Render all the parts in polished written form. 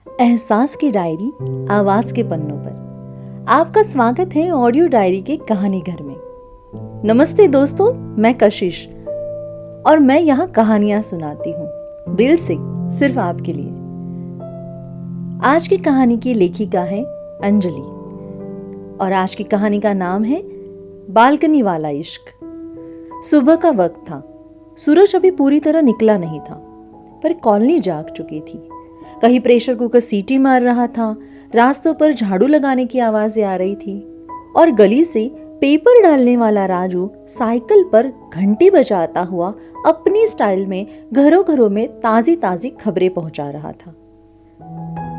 एहसास की डायरी आवाज के पन्नों पर आपका स्वागत है ऑडियो डायरी के कहानी घर में। नमस्ते दोस्तों, मैं कशिश और मैं यहाँ कहानियां सुनाती हूँ दिल से, सिर्फ आपके लिए। आज की कहानी की लेखिका है अंजलि और आज की कहानी का नाम है बालकनी वाला इश्क। सुबह का वक्त था। सूरज अभी पूरी तरह निकला नहीं था, पर कॉलोनी जाग चुकी थी। कहीं प्रेशर कुकर सीटी मार रहा था, रास्तों पर झाड़ू लगाने की आवाजें आ रही थी और गली से पेपर डालने वाला राजू साइकिल पर घंटी बजाता हुआ अपनी स्टाइल में घरों घरों में ताजी ताजी खबरें पहुंचा रहा था।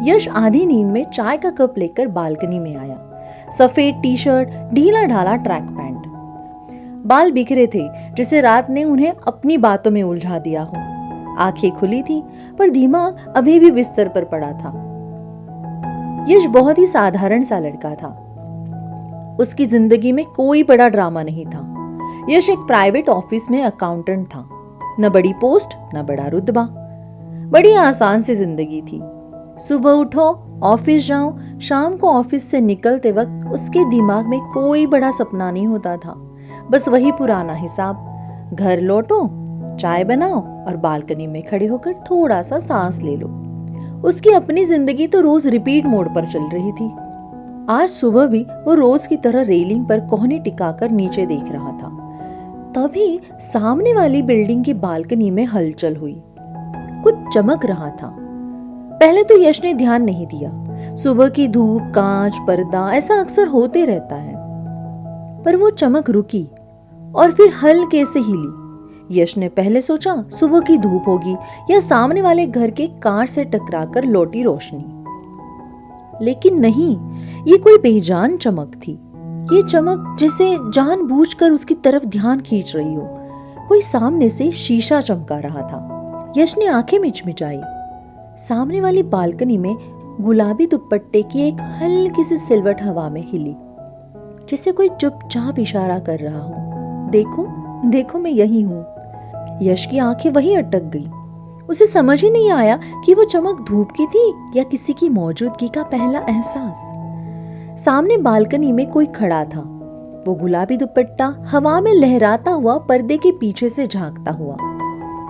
यश आधी नींद में चाय का कप लेकर बालकनी में आया। सफेद टी शर्ट, ढीला ढाला ट्रैक पैंट, बाल बिखरे थे जिसे रात ने उन्हें अपनी बातों में उलझा दिया हो। आंखें खुली थी पर दिमाग अभी भी बिस्तर पर पड़ा था। यश बहुत ही साधारण सा लड़का था। उसकी जिंदगी में कोई बड़ा ड्रामा नहीं था। यश एक प्राइवेट ऑफिस में अकाउंटेंट था। न बड़ी पोस्ट, न बड़ा रुतबा। बड़ी आसान सी जिंदगी थी। सुबह उठो, ऑफिस जाओ, शाम को ऑफिस से निकलते वक्त उसके दिमाग में कोई बड़ा सपना नहीं होता था। बस वही पुराना हिसाब, घर लौटो, चाय बनाओ और बालकनी में खड़े होकर थोड़ा सा सांस ले लो। उसकी अपनी जिंदगी तो रोज रिपीट मोड पर चल रही थी। आज सुबह भी वो रोज की तरह रेलिंग पर कोहनी टिकाकर नीचे देख रहा था। तभी सामने वाली बिल्डिंग की बालकनी में हलचल हुई। कुछ चमक रहा था। पहले तो यश ने ध्यान नहीं दिया। सुबह की धूप, कांच, पर्दा, ऐसा अक्सर होते रहता है। पर वो चमक रुकी और फिर हल्के से हिली। यश ने पहले सोचा सुबह की धूप होगी या सामने वाले घर के कांच से टकराकर लौटी रोशनी, लेकिन नहीं, ये कोई बेजान चमक थी। ये चमक जैसे जानबूझकर उसकी तरफ ध्यान खींच रही हो। कोई सामने से शीशा चमका रहा था। यश ने आंखें मिचमिचाई। सामने वाली बालकनी में गुलाबी दुपट्टे की एक हल्की सी सिलवट हवा में हिली, जैसे कोई चुपचाप इशारा कर रहा हो, देखो देखो मैं यही हूं। यश की आंखें वहीं अटक गई। उसे समझ ही नहीं आया कि वो चमक धूप की थी या किसी की मौजूदगी का पहला एहसास। सामने बालकनी में कोई खड़ा था। वो गुलाबी दुपट्टा हवा में लहराता हुआ पर्दे के पीछे से झांकता हुआ।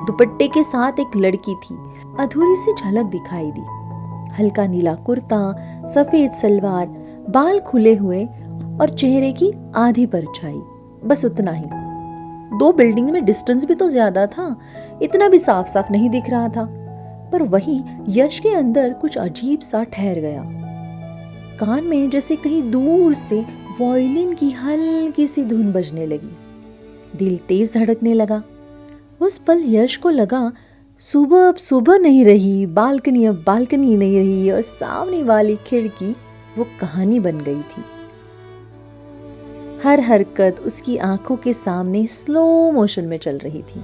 दुपट्टे के साथ एक लड़की थी। अधूरी सी झलक दिखाई दी। हल्का नीला कुर्ता, सफेद सलवार, बाल खुले हुए और चेहरे की आधी परछाई, बस उतना ही। दो बिल्डिंग में डिस्टेंस भी तो ज्यादा था, इतना भी साफ साफ नहीं दिख रहा था। पर वही यश के अंदर कुछ अजीब सा ठहर गया। कान में जैसे कहीं दूर से वायलिन की हल्की सी धुन बजने लगी। दिल तेज धड़कने लगा। उस पल यश को लगा सुबह अब सुबह नहीं रही, बालकनी अब बालकनी नहीं रही और सामने वाली खिड़की वो कहानी बन गई थी। हर हरकत उसकी आंखों के सामने स्लो मोशन में चल रही थी।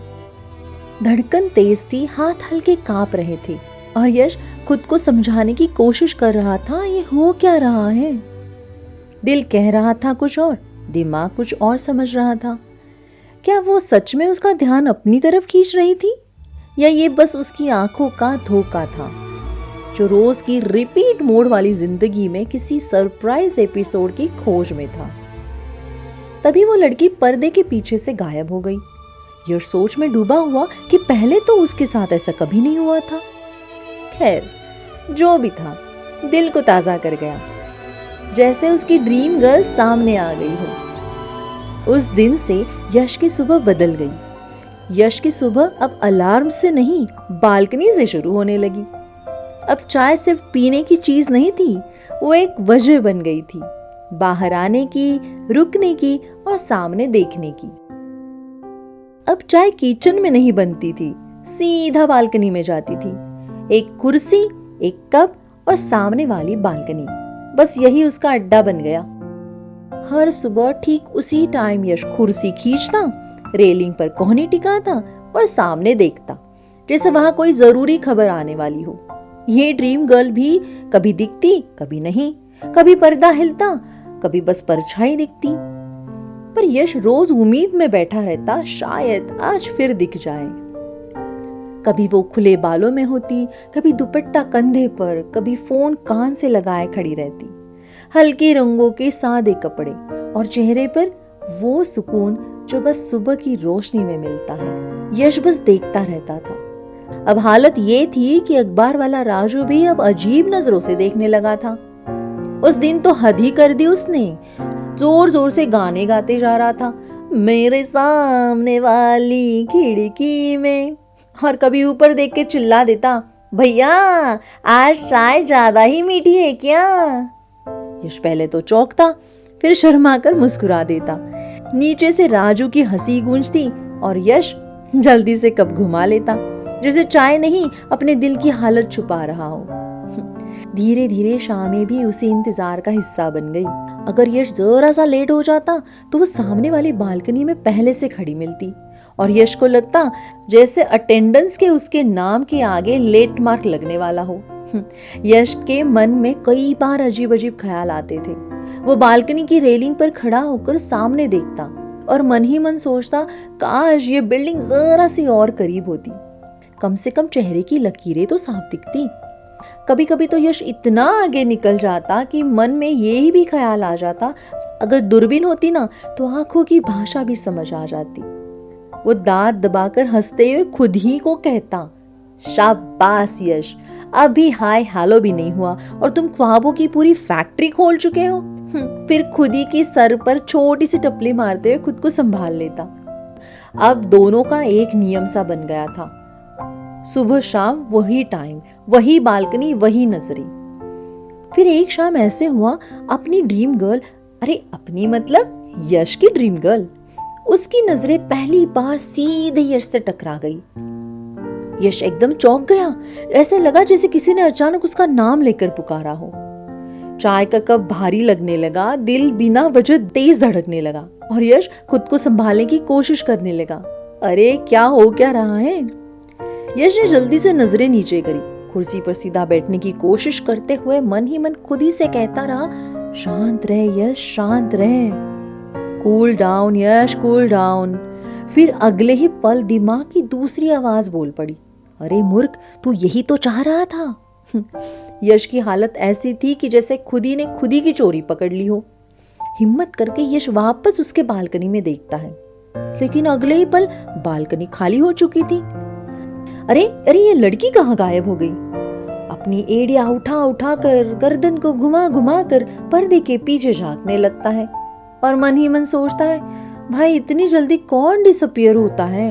धड़कन तेज थी, हाथ हल्के कांप रहे थे और यश खुद को समझाने की कोशिश कर रहा था, ये हो क्या रहा है। दिल कह रहा था कुछ और, दिमाग कुछ और समझ रहा था। क्या वो सच में उसका ध्यान अपनी तरफ खींच रही थी या ये बस उसकी आंखों का धोखा था, जो रोज की रिपीट मोड वाली जिंदगी में किसी सरप्राइज एपिसोड की खोज में था। तभी वो लड़की पर्दे के पीछे से गायब हो गई। यश सोच में डूबा हुआ कि पहले तो उसके साथ ऐसा कभी नहीं हुआ था। खैर, जो भी था, दिल को ताजा कर गया, जैसे उसकी ड्रीम गर्ल सामने आ गई हो। उस दिन से यश की सुबह बदल गई। यश की सुबह अब अलार्म से नहीं, बालकनी से शुरू होने लगी। अब चाय सिर्फ पीने की चीज नहीं थी, वो एक वजह बन गई थी, बाहर आने की, रुकने की और सामने देखने की। अब चाय किचन में नहीं बनती थी, सीधा बालकनी में जाती थी। एक कुर्सी, एक कप और सामने वाली बालकनी, बस यही उसका अड्डा बन गया। हर सुबह ठीक उसी टाइम यश कुर्सी खींचता, रेलिंग पर कोहनी टिकाता और सामने देखता, जैसे वहां कोई जरूरी खबर आने वाली हो। ये ड्रीम गर्ल भी कभी दिखती, कभी नहीं, कभी पर्दा हिलता, कभी बस परछाई दिखती। पर यश रोज उम्मीद में बैठा रहता, शायद आज फिर दिख जाए। कभी वो खुले बालों में होती, कभी दुपट्टा कंधे पर, कभी फोन कान से लगाए खड़ी रहती। हल्के रंगों के सादे कपड़े और चेहरे पर वो सुकून जो बस सुबह की रोशनी में मिलता है। यश बस देखता रहता था। अब हालत ये थी कि अखबार वाला राजू भी अब अजीब नजरों से देखने लगा था। उस दिन तो हद ही कर दी उसने। जोर जोर से गाने गाते जा रहा था, मेरे सामने वाली खिड़की में, और कभी ऊपर देख के चिल्ला देता, भैया आज चाय ज्यादा ही मीठी है क्या। यश पहले तो चौंकता, फिर शर्माकर मुस्कुरा देता। नीचे से राजू की हंसी गूंजती और यश जल्दी से कप घुमा लेता, जैसे चाय नहीं अपने दिल की हालत छुपा रहा हो। धीरे धीरे शामें भी उसी इंतजार का हिस्सा बन गई। अगर यश जरा सा लेट हो जाता तो वो सामने वाली बालकनी में पहले से खड़ी मिलती और यश को लगता जैसे अटेंडेंस के उसके नाम के आगे लेट मार्क लगने वाला हो। यश के मन में कई बार अजीब अजीब ख्याल आते थे। वो बालकनी की रेलिंग पर खड़ा होकर सामने देखता और मन ही मन सोचता, काश ये बिल्डिंग जरा सी और करीब होती, कम से कम चेहरे की लकीरें तो साफ दिखती। कभी कभी तो यश इतना आगे निकल जाता कि मन में ये भी ख्याल आ जाता, अगर दूरबीन होती ना तो आंखों की भाषा भी समझ आ जाती। वो दांत दबाकर हंसते हुए खुद ही को कहता, शाबाश यश, अभी हाय हेलो भी नहीं हुआ और तुम ख्वाबों की पूरी फैक्ट्री खोल चुके हो। फिर खुद ही के सर पर छोटी सी टपली मारते हुए खुद को संभाल लेता। अब दोनों का एक नियम सा बन गया था, सुबह शाम वही टाइम, वही बालकनी, वही नजरें। फिर एक शाम ऐसे हुआ, अपनी ड्रीम गर्ल, अरे अपनी मतलब यश की ड्रीम गर्ल, उसकी नजरें पहली बार सीधे यश से टकरा गई। यश एकदम चौंक गया, ऐसे लगा जैसे किसी ने अचानक उसका नाम लेकर पुकारा हो। चाय का कप भारी लगने लगा, दिल बिना वजह तेज धड़कने लगा और यश खुद को संभालने की कोशिश करने लगा। अरे क्या हो क्या रहा है। यश ने जल्दी से नजरें नीचे करी, कुर्सी पर सीधा बैठने की कोशिश करते हुए मन ही मन खुद ही से कहता रहा, शांत रहे यश, शांत रहे, कूल डाउन यश, कूल डाउन। फिर अगले ही पल दिमाग की दूसरी आवाज बोल पड़ी, अरे मूर्ख, तू यही तो चाह रहा था। यश की हालत ऐसी थी कि जैसे खुद ही ने खुद ही की चोरी पकड़ ली हो। हिम्मत करके यश वापस उसके बालकनी में देखता है, लेकिन अगले ही पल बालकनी खाली हो चुकी थी। अरे अरे ये लड़की कहाँ गायब हो गई। अपनी एड़ियां उठा उठा कर, गर्दन को घुमा घुमा कर पर्दे के पीछे झांकने लगता है और मन ही मन सोचता है, भाई इतनी जल्दी कौन डिसअपियर होता है।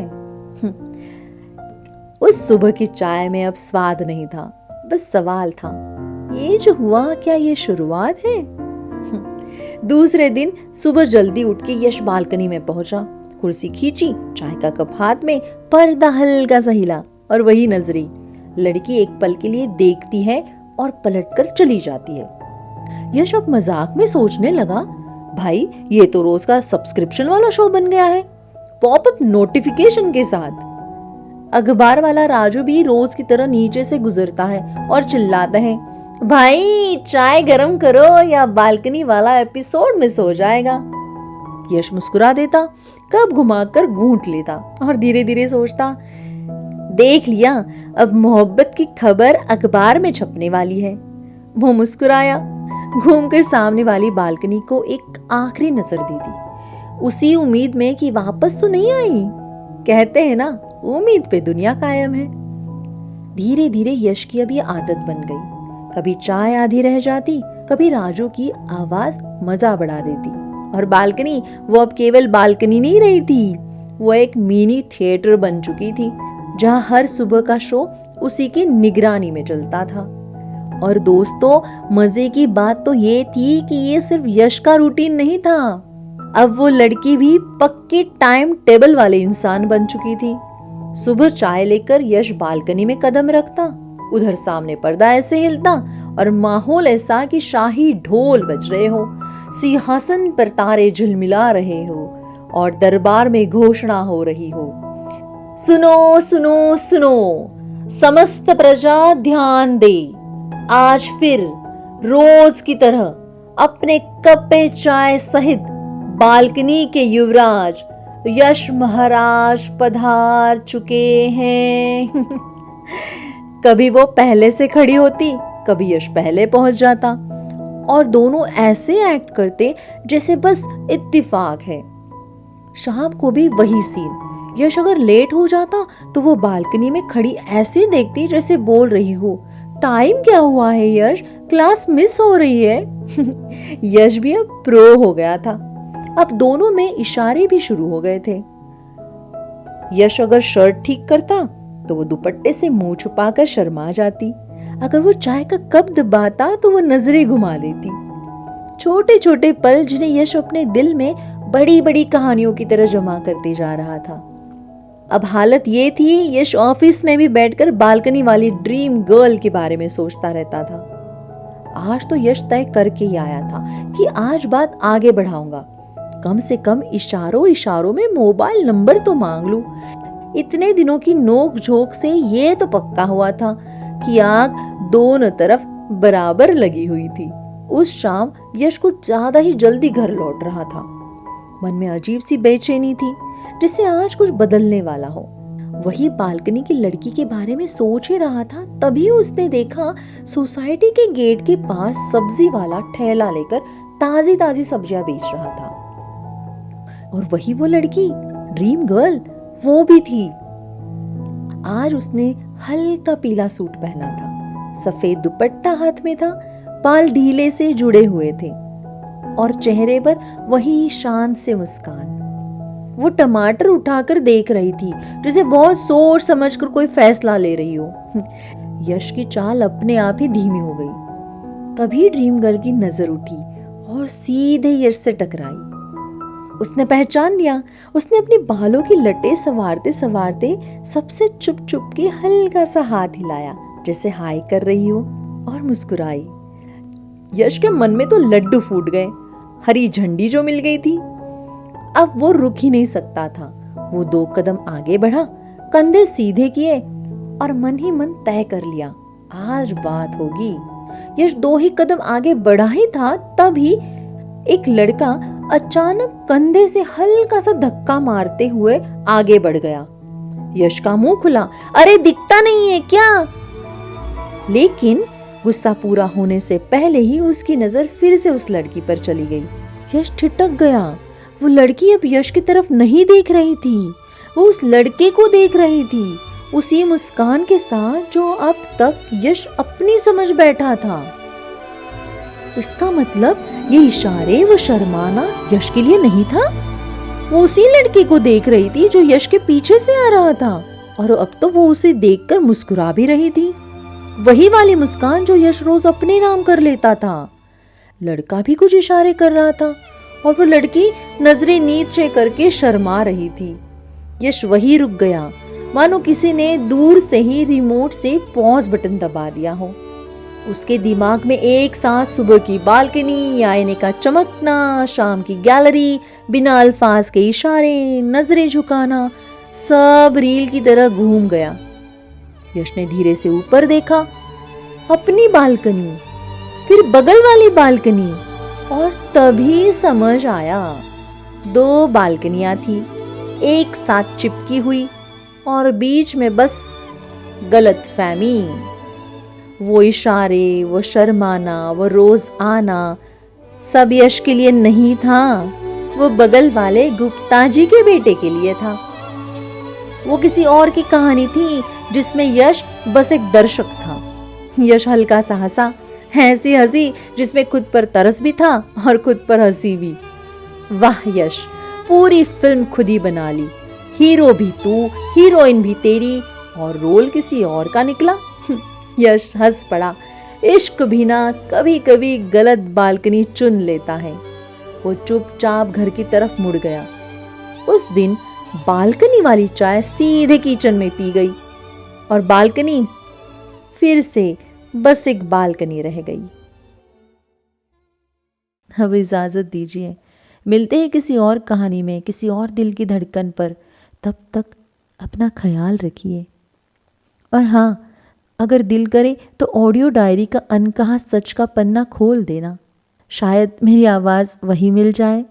उस सुबह की चाय में अब स्वाद नहीं था, बस सवाल था, ये जो हुआ क्या ये शुरुआत है। दूसरे दिन सुबह जल्दी उठ के यश बालकनी में पहुंचा, कुर्सी खींची, चाय का कप हाथ में, पर्दा हल्का सा हिला और वही नजरें। लड़की एक पल के लिए देखती है और पलटकर चली जाती है। यश अब मजाक में सोचने लगा, भाई ये तो रोज का सब्सक्रिप्शन वाला शो बन गया है, पॉपअप नोटिफिकेशन के साथ। अखबार वाला राजू भी रोज की तरह नीचे से गुजरता है और चिल्लाता है, भाई चाय गरम करो या बालकनी वाला एपिसोड मिस हो जाएगा। यश मुस्कुरा देता, कप घुमाकर घूंट लेता और धीरे धीरे सोचता, देख लिया, अब मोहब्बत की खबर अखबार में छपने वाली है। वो मुस्कुराया, घूमकर सामने वाली बालकनी को एक आखिरी नजर दी थी, उसी उम्मीद में कि वापस तो नहीं आई। कहते हैं ना, उम्मीद पे दुनिया कायम है। धीरे धीरे यश की अब ये आदत बन गई, कभी चाय आधी रह जाती, कभी राजू की आवाज मजा बढ़ा देती और बालकनी वो अब केवल बालकनी नहीं रही थी, वो एक मिनी थिएटर बन चुकी थी जहां हर सुबह का शो उसी की निगरानी में चलता था। और दोस्तों, मजे की बात तो ये थी कि ये सिर्फ यश का रूटीन नहीं था, अब वो लड़की भी पक्के टाइम टेबल वाले इंसान बन चुकी थी। सुबह चाय लेकर यश बालकनी में कदम रखता, उधर सामने पर्दा ऐसे हिलता और माहौल ऐसा कि शाही ढोल बज रहे हो, सिंहासन पर तारे झिलमिला रहे हो और दरबार में घोषणा हो रही हो, सुनो सुनो सुनो, समस्त प्रजा ध्यान दे, आज फिर रोज की तरह अपने कप पे चाय सहित बालकनी के युवराज यश महाराज पधार चुके हैं। कभी वो पहले से खड़ी होती, कभी यश पहले पहुंच जाता और दोनों ऐसे एक्ट करते जैसे बस इत्तेफाक है। शाम को भी वही सीन। यश अगर लेट हो जाता तो वो बालकनी में खड़ी ऐसी देखती जैसे बोल रही हो, टाइम क्या हुआ है यश, क्लास मिस हो रही है। यश भी अब प्रो हो गया था। अब दोनों में इशारे भी शुरू हो गए थे। यश अगर शर्ट ठीक करता तो वो दुपट्टे से मुंह छुपाकर शर्मा जाती। अगर वो चाय का कप दबाता तो वो नजरें घुमा लेती। छोटे छोटे पल जिन्हें यश अपने दिल में बड़ी बड़ी कहानियों की तरह जमा करते जा रहा था। अब हालत ये थी, यश ऑफिस में भी बैठकर बालकनी वाली ड्रीम गर्ल के बारे में सोचता रहता था। आज तो यश तय करके ही आया था कि आज बात आगे बढ़ाऊंगा, कम से कम इशारों इशारों में मोबाइल नंबर तो मांग लूं। इतने दिनों की नोक झोंक से ये तो पक्का हुआ था कि आग दोनों तरफ बराबर लगी हुई थी। उस शाम यश कुछ ज्यादा ही जल्दी घर लौट रहा था। मन में अजीब सी बेचैनी थी, जिससे आज कुछ बदलने वाला हो। वही बालकनी की लड़की के बारे में सोच ही रहा था, तभी उसने देखा सोसाइटी के गेट के पास सब्जी वाला ठेला लेकर ताजी ताजी सब्जियां बेच रहा था। और वही वो लड़की, ड्रीम गर्ल, वो भी थी। आज उसने हल्का पीला सूट पहना था, सफेद दुपट्टा हाथ में था, बाल ढीले से जुड़े हुए थे और चेहरे पर वही शांत से मुस्कान। वो टमाटर उठाकर देख रही थी जैसे बहुत सोच समझकर कोई फैसला ले रही हो। यश की चाल अपने आप ही धीमी हो गई। तभी ड्रीम गर्ल की नजर उठी और सीधे यश से टकराई। उसने पहचान लिया। उसने अपने बालों की लटें संवारते संवारते सबसे चुप चुप के हल्का सा हाथ हिलाया जैसे हाय कर रही हो और मुस्कुराई। यश के मन में तो लड्डू फूट गए। हरी झंडी जो मिल गई थी, अब वो रुक ही नहीं सकता था। वो 2 कदम आगे बढ़ा, कंधे सीधे किए और मन ही मन तय कर लिया, आज बात होगी। यश 2 ही कदम आगे बढ़ा ही था, तभी एक लड़का अचानक कंधे से हल्का सा धक्का मारते हुए आगे बढ़ गया। यश का मुंह खुला, अरे दिखता नहीं है क्या? लेकिन गुस्सा पूरा होने से पहले ही उसकी नजर फिर से उस लड़की पर चली गई। यश ठिठक गया। वो लड़की अब यश की तरफ नहीं देख रही थी, वो उस लड़के को देख रही थी, उसी मुस्कान के साथ जो अब तक यश अपनी समझ बैठा था। इसका मतलब ये इशारे, वो शर्माना यश के लिए नहीं था। वो उसी लड़के को देख रही थी जो यश के पीछे से आ रहा था और अब तो वो उसे देखकर मुस्कुरा भी रही थी। वही वाली मुस्कान जो यश रोज अपने नाम कर लेता था। लड़का भी कुछ इशारे कर रहा था और वो लड़की नजरें नीचे करके शर्मा रही थी। यश वही रुक गया, मानो किसी ने दूर से ही रिमोट से पॉज बटन दबा दिया हो। उसके दिमाग में एक साथ सुबह की बालकनी, आईने का चमकना, शाम की गैलरी, बिना अल्फाज के इशारे, नजरें झुकाना, सब रील की तरह घूम गया। यश ने धीरे से ऊपर देखा, अपनी बालकनी, फिर बगल वाली बालकनी, और तभी समझ आया 2 बालकनियां थी, एक साथ चिपकी हुई और बीच में बस गलतफहमी। वो इशारे, वो शर्माना, वो रोज आना सब यश के लिए नहीं था, वो बगल वाले गुप्ता जी के बेटे के लिए था। वो किसी और की कहानी थी जिसमें यश बस एक दर्शक था। यश हल्का सा हंसा, ऐसी हंसी जिसमें खुद पर तरस भी था और खुद पर हंसी भी। वाह यश, पूरी फिल्म खुद ही बना ली, हीरो भी तू, हीरोइन भी तेरी और रोल किसी और का निकला। यश हंस पड़ा। इश्क भी ना कभी कभी गलत बालकनी चुन लेता है। वो चुपचाप घर की तरफ मुड़ गया। उस दिन बालकनी वाली चाय सीधे किचन में पी गई और बालकनी फिर से बस एक बालकनी रह गई। अब इजाजत दीजिए, मिलते हैं किसी और कहानी में, किसी और दिल की धड़कन पर। तब तक अपना ख्याल रखिए। और हाँ, अगर दिल करे तो ऑडियो डायरी का अनकहा सच का पन्ना खोल देना, शायद मेरी आवाज़ वही मिल जाए